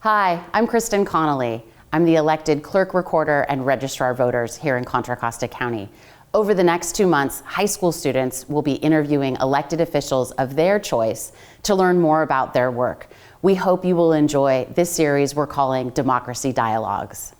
Hi, I'm Kristen Connolly. I'm the elected clerk recorder and registrar of voters here in Contra Costa County. Over the next 2 months, high school students will be interviewing elected officials of their choice to learn more about their work. We hope you will enjoy this series we're calling Democracy Dialogues.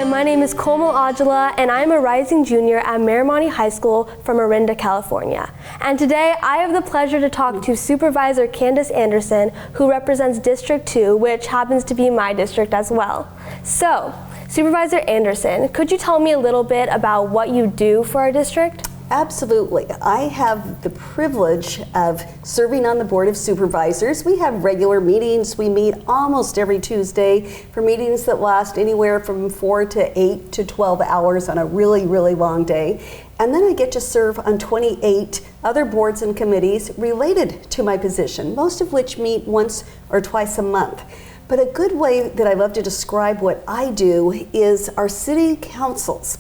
My name is Komal and I'm a rising junior at Miramani High School from Orinda, California. And today I have the pleasure to talk to Supervisor Candace Andersen, who represents District 2, which happens to be my district as well. So, Supervisor Andersen, could you tell me a little bit about what you do for our district? Absolutely. I have the privilege of serving on the Board of Supervisors. We have regular meetings. We meet almost every Tuesday for meetings that last anywhere from 4 to 8 to 12 hours on a really, really long day. And then I get to serve on 28 other boards and committees related to my position, most of which meet once or twice a month. But a good way that I love to describe what I do is our city councils.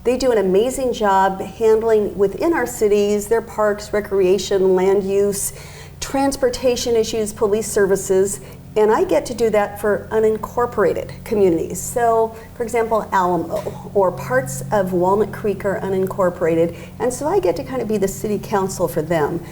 They do an amazing job handling within our cities, their parks, recreation, land use, transportation issues, police services, and I get to do that for unincorporated communities. So, for example, Alamo or parts of Walnut Creek are unincorporated, and so I get to kind of be the city council for them.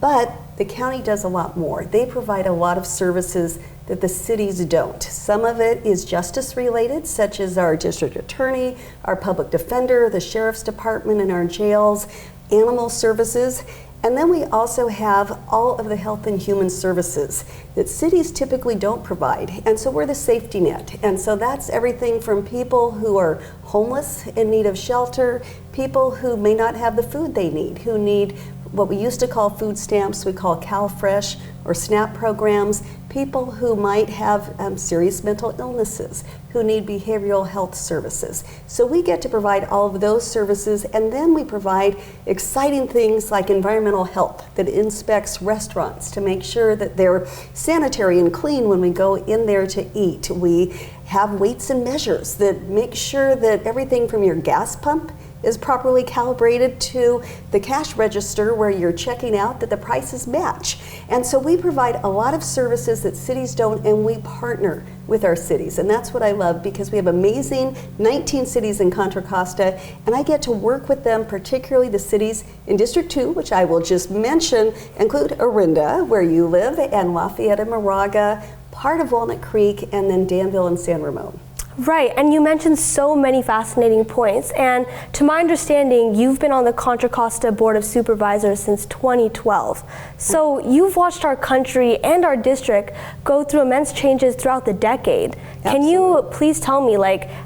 But the county does a lot more. They provide a lot of services that the cities don't. Some of it is justice related, such as our district attorney, our public defender, the sheriff's department, and our jails, animal services. And then we also have all of the health and human services that cities typically don't provide. And so we're the safety net. And so that's everything from people who are homeless in need of shelter, people who may not have the food they need, who need what we used to call food stamps, we call CalFresh or SNAP programs, people who might have serious mental illnesses, who need behavioral health services. So we get to provide all of those services, and then we provide exciting things like environmental health that inspects restaurants to make sure that they're sanitary and clean when we go in there to eat. We have weights and measures that make sure that everything from your gas pump is properly calibrated to the cash register where you're checking out, that the prices match. And so we provide a lot of services that cities don't, and we partner with our cities. And that's what I love, because we have amazing 19 cities in Contra Costa, and I get to work with them, particularly the cities in District 2, which I will just mention, include Orinda, where you live, and Lafayette and Moraga, part of Walnut Creek, and then Danville and San Ramon. Right, and you mentioned so many fascinating points, and to my understanding, you've been on the Contra Costa Board of Supervisors since 2012. So you've watched our country and our district go through immense changes throughout the decade. Absolutely. Can you please tell me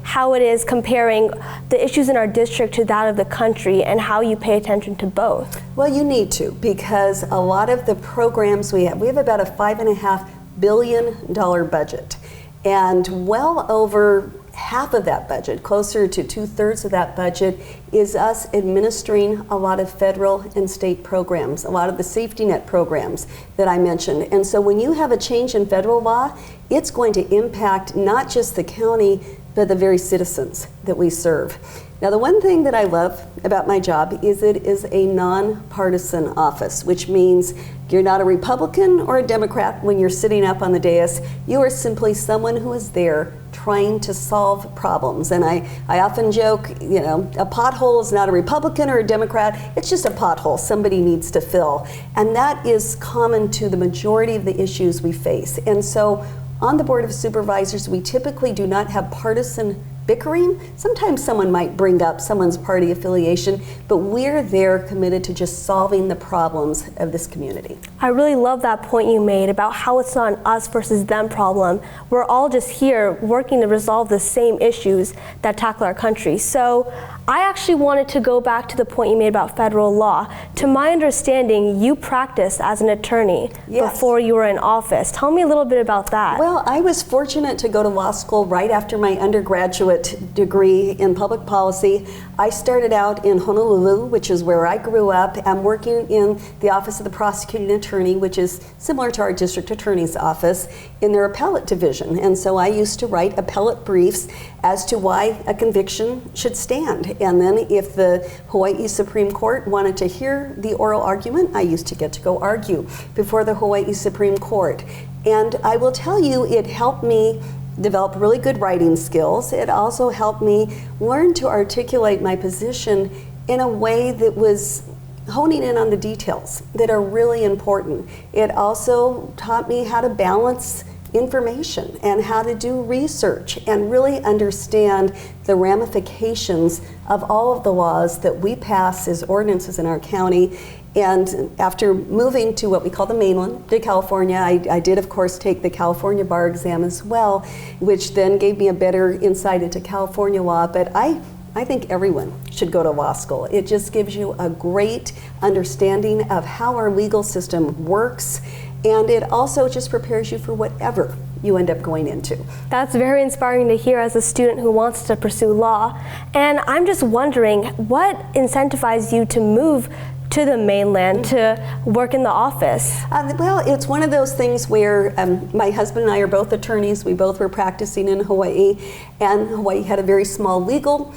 how it is comparing the issues in our district to that of the country and how you pay attention to both? Well, you need to, because a lot of the programs we have about a $5.5 billion budget. And well over half of that budget, closer to 2/3 of that budget, is us administering a lot of federal and state programs, a lot of the safety net programs that I mentioned. And so when you have a change in federal law, it's going to impact not just the county, but the very citizens that we serve. Now, the one thing that I love about my job is it is a nonpartisan office, which means you're not a Republican or a Democrat when you're sitting up on the dais. You are simply someone who is there trying to solve problems. And I often joke, a pothole is not a Republican or a Democrat, it's just a pothole somebody needs to fill. And that is common to the majority of the issues we face. And so on the Board of Supervisors, we typically do not have partisan bickering. Sometimes someone might bring up someone's party affiliation, but we're there committed to just solving the problems of this community. I really love that point you made about how it's not an us versus them problem. We're all just here working to resolve the same issues that tackle our country. So I actually wanted to go back to the point you made about federal law. To my understanding, you practiced as an attorney before you were in office. Tell me a little bit about that. Well, I was fortunate to go to law school right after my undergraduate degree in public policy. I started out in Honolulu, which is where I grew up. I'm working in the Office of the Prosecuting attorney, which is similar to our district attorney's office, in their appellate division. And so I used to write appellate briefs as to why a conviction should stand. And then if the Hawaii Supreme Court wanted to hear the oral argument, I used to get to go argue before the Hawaii Supreme Court. And I will tell you, it helped me develop really good writing skills. It also helped me learn to articulate my position in a way that was honing in on the details that are really important. It also taught me how to balance information and how to do research and really understand the ramifications of all of the laws that we pass as ordinances in our county. And after moving to what we call the mainland, to California, I did of course take the California bar exam as well, which then gave me a better insight into California law. But I think everyone should go to law school. It just gives you a great understanding of how our legal system works, and it also just prepares you for whatever you end up going into. That's very inspiring to hear as a student who wants to pursue law. And I'm just wondering, what incentivized you to move to the mainland to work in the office? Well, it's one of those things where my husband and I are both attorneys. We both were practicing in Hawaii, and Hawaii had a very small legal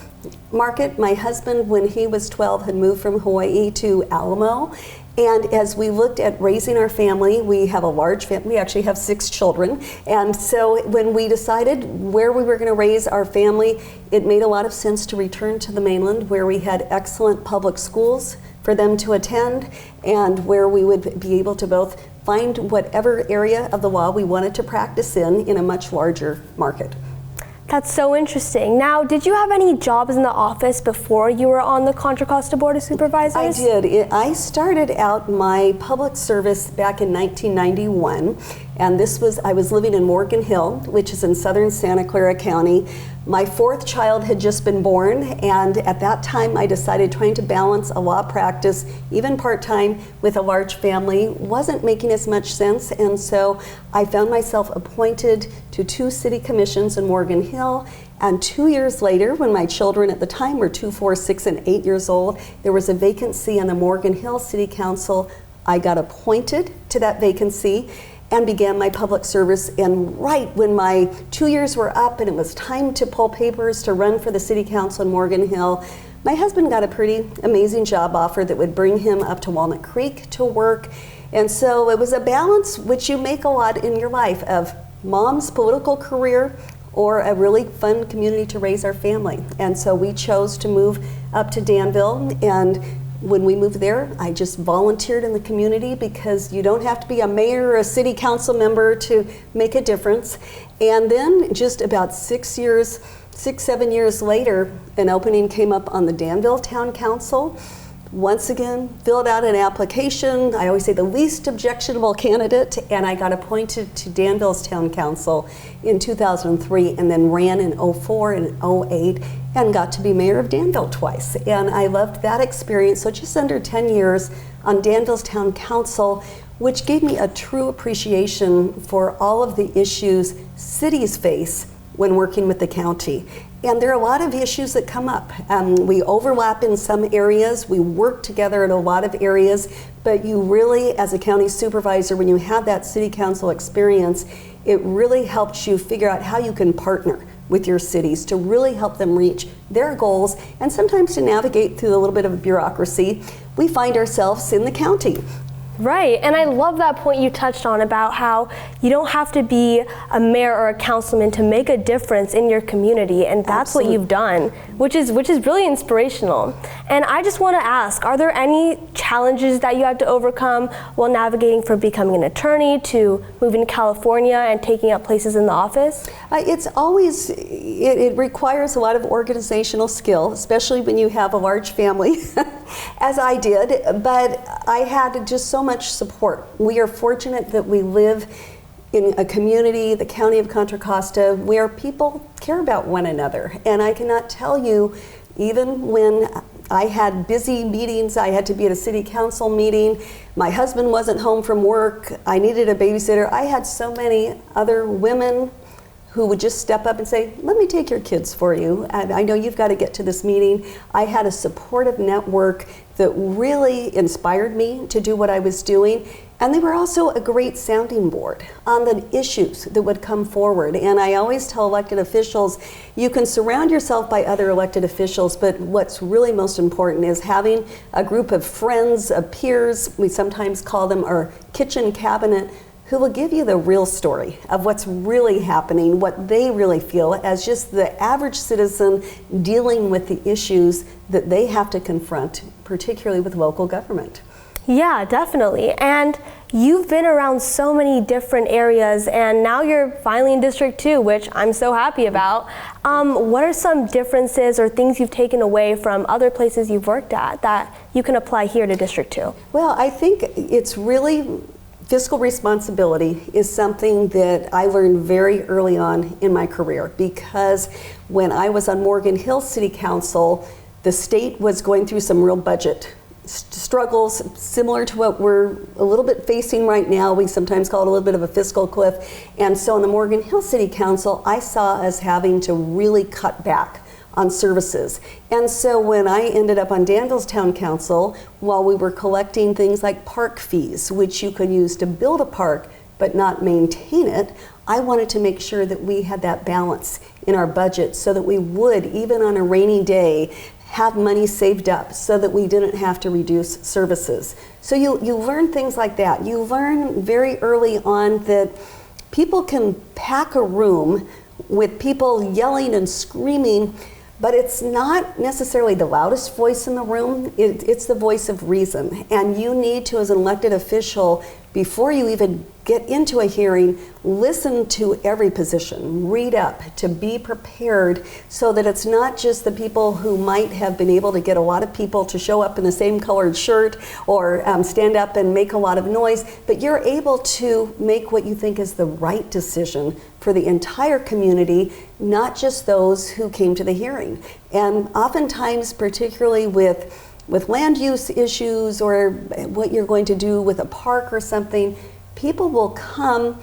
market. My husband, when he was 12, had moved from Hawaii to Alamo. And as we looked at raising our family, we have a large family. We actually have 6 children. And so when we decided where we were going to raise our family, it made a lot of sense to return to the mainland, where we had excellent public schools for them to attend, and where we would be able to both find whatever area of the law we wanted to practice in a much larger market. That's so interesting. Now, did you have any jobs in the office before you were on the Contra Costa Board of Supervisors? I did. I started out my public service back in 1991, and I was living in Morgan Hill, which is in southern Santa Clara County. My 4th child had just been born, and at that time I decided trying to balance a law practice, even part-time, with a large family wasn't making as much sense, and so I found myself appointed to 2 city commissions in Morgan Hill. And 2 years later, when my children at the time were 2, 4, 6, and 8 years old, there was a vacancy on the Morgan Hill City Council. I got appointed to that vacancy and began my public service. And right when my 2 years were up and it was time to pull papers to run for the City Council in Morgan Hill, my husband got a pretty amazing job offer that would bring him up to Walnut Creek to work. And so it was a balance which you make a lot in your life of mom's political career or a really fun community to raise our family. And so we chose to move up to Danville, and when we moved there, I just volunteered in the community because you don't have to be a mayor or a city council member to make a difference. And then just about 6, 7 years later, an opening came up on the Danville Town Council. Once again, filled out an application. I always say the least objectionable candidate, and I got appointed to Danville's Town Council in 2003, and then ran in 04 and 08, and got to be mayor of Danville twice. And I loved that experience. So just under 10 years on Danville's Town Council, which gave me a true appreciation for all of the issues cities face when working with the county. And there are a lot of issues that come up. We overlap in some areas, we work together in a lot of areas, but you really, as a county supervisor, when you have that city council experience, it really helps you figure out how you can partner with your cities to really help them reach their goals, and sometimes to navigate through a little bit of bureaucracy. We find ourselves in the county. Right, and I love that point you touched on about how you don't have to be a mayor or a councilman to make a difference in your community, and that's Absolutely. What you've done, which is really inspirational. And I just want to ask, are there any challenges that you have to overcome while navigating from becoming an attorney to moving to California and taking up places in the office? It requires a lot of organizational skill, especially when you have a large family, as I did, but I had just so much support. We are fortunate that we live in a community, the county of Contra Costa, where people care about one another. And I cannot tell you, even when I had busy meetings, I had to be at a city council meeting, my husband wasn't home from work, I needed a babysitter, I had so many other women who would just step up and say, let me take your kids for you. And I know you've got to get to this meeting. I had a supportive network that really inspired me to do what I was doing. And they were also a great sounding board on the issues that would come forward. And I always tell elected officials, you can surround yourself by other elected officials, but what's really most important is having a group of friends, of peers, we sometimes call them our kitchen cabinet, who will give you the real story of what's really happening, what they really feel as just the average citizen dealing with the issues that they have to confront, particularly with local government. Yeah, definitely. And you've been around so many different areas, and now you're finally in District 2, which I'm so happy about. What are some differences or things you've taken away from other places you've worked at that you can apply here to District 2? Well, I think it's really fiscal responsibility is something that I learned very early on in my career, because when I was on Morgan Hill City Council, the state was going through some real budget struggles similar to what we're a little bit facing right now. We sometimes call it a little bit of a fiscal cliff. And so in the Morgan Hill City Council, I saw us having to really cut back on services. And so when I ended up on Danville's Town Council, while we were collecting things like park fees, which you could use to build a park but not maintain it, I wanted to make sure that we had that balance in our budget so that we would, even on a rainy day, have money saved up so that we didn't have to reduce services. So you learn things like that. You learn very early on that people can pack a room with people yelling and screaming, but it's not necessarily the loudest voice in the room, it's the voice of reason. And you need to, as an elected official, before you even get into a hearing, listen to every position, read up, to be prepared so that it's not just the people who might have been able to get a lot of people to show up in the same colored shirt or stand up and make a lot of noise, but you're able to make what you think is the right decision for the entire community, not just those who came to the hearing. And oftentimes, particularly with land use issues or what you're going to do with a park or something, people will come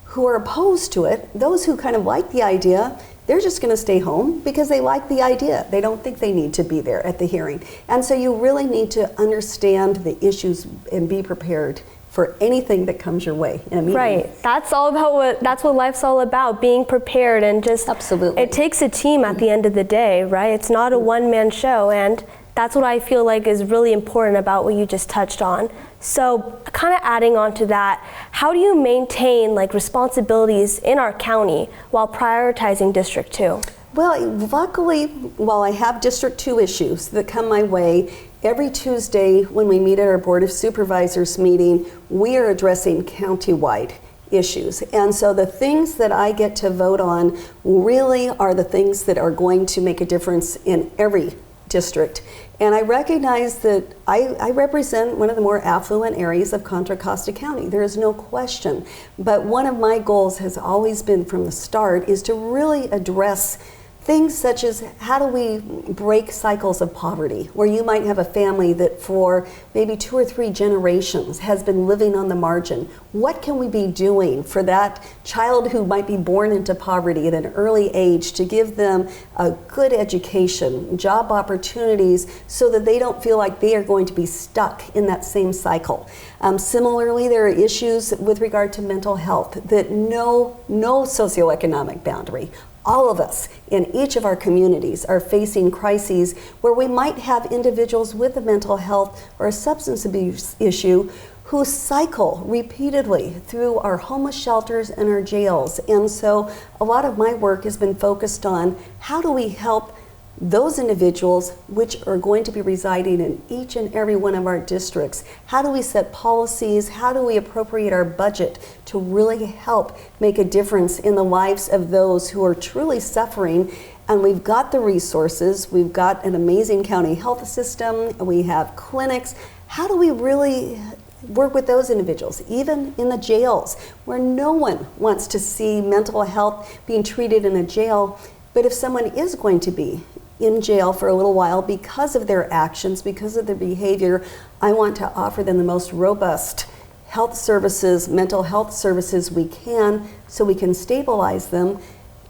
who are opposed to it. Those who kind of like the idea, they're just going to stay home because they like the idea. They don't think they need to be there at the hearing. And so you really need to understand the issues and be prepared for anything that comes your way in a meeting. Right. That's what life's all about, being prepared, and just absolutely. It takes a team at the end of the day, right? It's not a one-man show, and that's what I feel like is really important about what you just touched on. So kind of adding on to that, how do you maintain responsibilities in our county while prioritizing District 2? Well, luckily, while I have District 2 issues that come my way, every Tuesday when we meet at our Board of Supervisors meeting, we are addressing county-wide issues. And so the things that I get to vote on really are the things that are going to make a difference in every district. And I recognize that I represent one of the more affluent areas of Contra Costa County. There is no question. But one of my goals has always been from the start is to really address things such as how do we break cycles of poverty, where you might have a family that for maybe 2 or 3 generations has been living on the margin. What can we be doing for that child who might be born into poverty at an early age to give them a good education, job opportunities, so that they don't feel like they are going to be stuck in that same cycle. Similarly, there are issues with regard to mental health that no socioeconomic boundary. All of us in each of our communities are facing crises where we might have individuals with a mental health or a substance abuse issue who cycle repeatedly through our homeless shelters and our jails. And so a lot of my work has been focused on how do we help those individuals which are going to be residing in each and every one of our districts. How do we set policies? How do we appropriate our budget to really help make a difference in the lives of those who are truly suffering? And we've got the resources. We've got an amazing county health system. We have clinics. How do we really work with those individuals, even in the jails, where no one wants to see mental health being treated in a jail? But if someone is going to be in jail for a little while because of their actions, because of their behavior, I want to offer them the most robust health services, mental health services we can, so we can stabilize them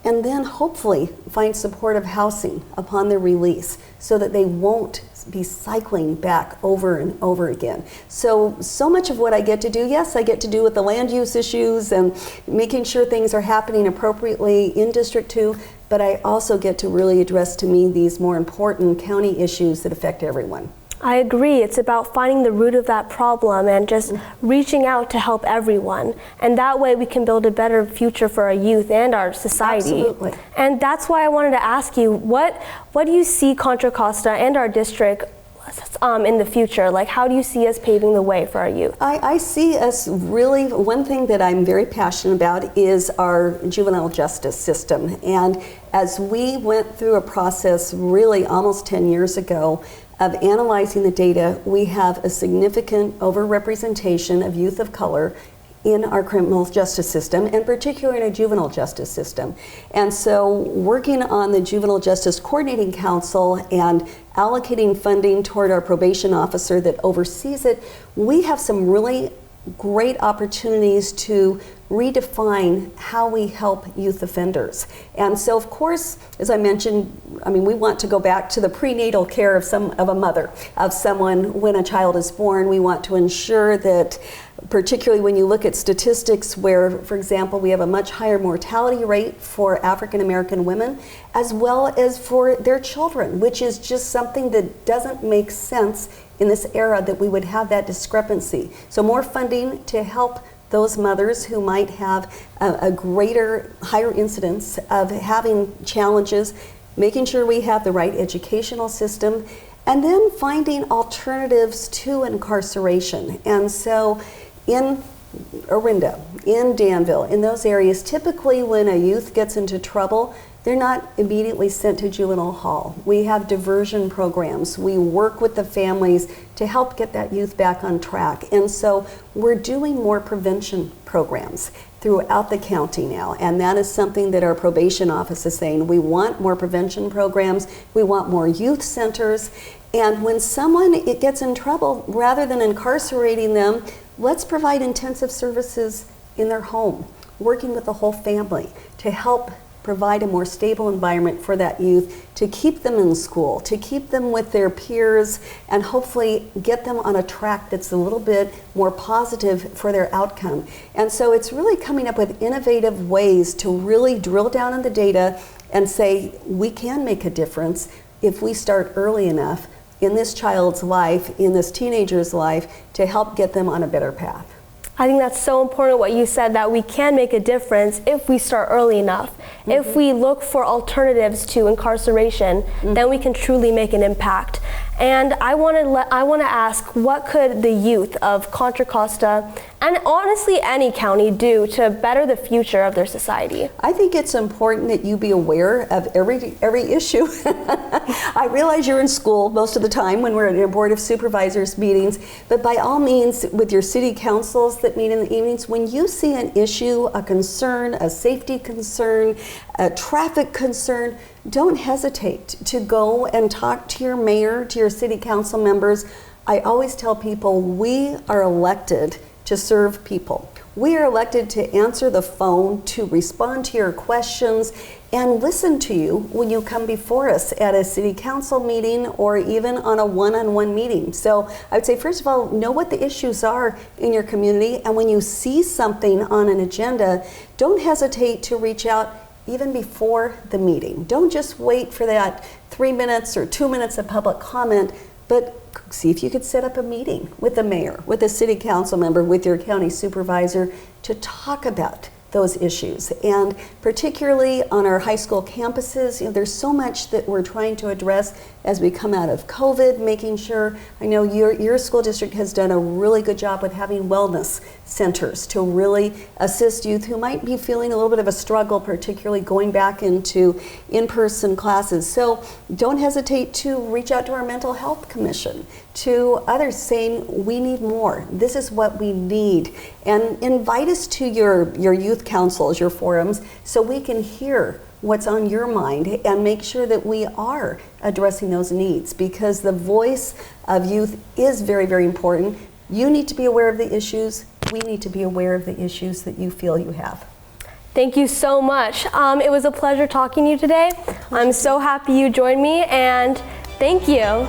and then hopefully find supportive housing upon their release so that they won't be cycling back over and over again. So much of what I get to do, yes, I get to do with the land use issues and making sure things are happening appropriately in District 2, but I also get to really address, to me, these more important county issues that affect everyone. I agree. It's about finding the root of that problem and just reaching out to help everyone. And that way we can build a better future for our youth and our society. Absolutely. And that's why I wanted to ask you, what do you see Contra Costa and our district in the future? Like, how do you see us paving the way for our youth? I see us really, one thing that I'm very passionate about is our juvenile justice system. And as we went through a process really almost 10 years ago of analyzing the data, we have a significant overrepresentation of youth of color in our criminal justice system, and particularly in our juvenile justice system. And so working on the Juvenile Justice Coordinating Council and allocating funding toward our probation officer that oversees it, we have some really great opportunities to redefine how we help youth offenders. And so, of course, as I mentioned, we want to go back to the prenatal care of a mother, of someone when a child is born. We want to ensure that, particularly when you look at statistics where, for example, we have a much higher mortality rate for African American women, as well as for their children, which is just something that doesn't make sense in this era, that we would have that discrepancy. So more funding to help those mothers who might have a higher incidence of having challenges, making sure we have the right educational system, and then finding alternatives to incarceration. And so in Orinda, in Danville, in those areas, typically when a youth gets into trouble, they're not immediately sent to juvenile hall. We have diversion programs. We work with the families to help get that youth back on track. And so we're doing more prevention programs throughout the county now. And that is something that our probation office is saying. We want more prevention programs. We want more youth centers. And when someone gets in trouble, rather than incarcerating them, let's provide intensive services in their home, working with the whole family to help provide a more stable environment for that youth, to keep them in school, to keep them with their peers, and hopefully get them on a track that's a little bit more positive for their outcome. And so it's really coming up with innovative ways to really drill down on the data and say, we can make a difference if we start early enough in this child's life, in this teenager's life, to help get them on a better path. I think that's so important what you said, that we can make a difference if we start early enough. If we look for alternatives to incarceration, then we can truly make an impact. And I want to ask, what could the youth of Contra Costa and honestly any county do to better the future of their society? I think it's important that you be aware of every issue. I realize you're in school most of the time when we're at your Board of Supervisors meetings, but by all means, with your city councils that meet in the evenings, when you see an issue, a concern, a safety concern, a traffic concern, don't hesitate to go and talk to your mayor, to your city council members. I always tell people, we are elected to serve people. We are elected to answer the phone, to respond to your questions, and listen to you when you come before us at a city council meeting or even on a one-on-one meeting. So I would say, first of all, know what the issues are in your community, and when you see something on an agenda, don't hesitate to reach out even before the meeting. Don't just wait for that 3 minutes or 2 minutes of public comment, but see if you could set up a meeting with the mayor, with a city council member, with your county supervisor to talk about those issues. And particularly on our high school campuses, there's so much that we're trying to address as we come out of COVID, making sure, I know your school district has done a really good job with having wellness centers to really assist youth who might be feeling a little bit of a struggle, particularly going back into in-person classes. So don't hesitate to reach out to our mental health commission, to others saying, we need more. This is what we need. And invite us to your youth councils, your forums, so we can hear what's on your mind and make sure that we are addressing those needs, because the voice of youth is very, very important. You need to be aware of the issues. We need to be aware of the issues that you feel you have. Thank you so much. It was a pleasure talking to you today. I'm so happy you joined me, and thank you.